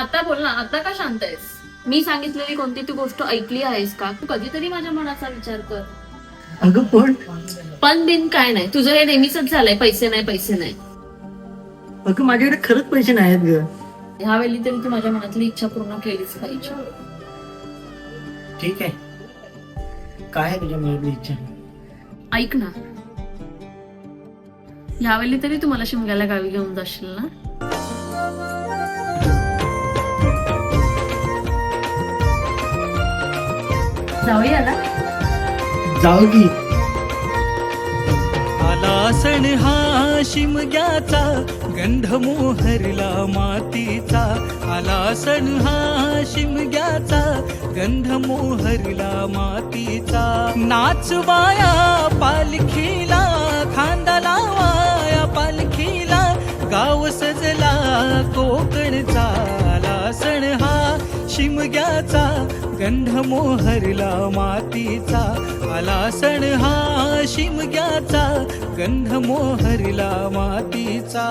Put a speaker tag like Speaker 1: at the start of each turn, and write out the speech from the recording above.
Speaker 1: आता बोल ना, आता का शांत आहेस? मी सांगितलेली कोणती तू गोष्ट ऐकली आहेस का? तू कधीतरी माझ्या मनाचा विचार कर.
Speaker 2: अगं
Speaker 1: पण बिन काय नाही, तुझं हे नेहमीच झालंय, पैसे नाही पैसे नाही.
Speaker 2: अगं माझ्याकडे खरंच पैसे नाहीत ग.
Speaker 1: ह्यावेळी तरी तू माझ्या मनातली इच्छा पूर्ण केलीच पाहिजे.
Speaker 2: ठीक आहे, काय आहे तुझ्या मनातली इच्छा?
Speaker 1: ऐक ना, यावेळी तरी तू मला शिमग्याला गावी घेऊन जाशील ना? जाऊया ना?
Speaker 2: जाऊ की.
Speaker 3: आला सण हा शिमग्याचा, गंध मोहरला मातीचा. आला सण हा शिमग्याचा, गंध मोहरला मातीचा. नाचवाया पालखीला, खांदा लावाया पालखीला, गाव सजला कोकणचा. आला सण हा शिमग्याचा, गंध मोहरला मातीचा. आला सण हा शिमग्याचा, गंध मोहरला मातीचा.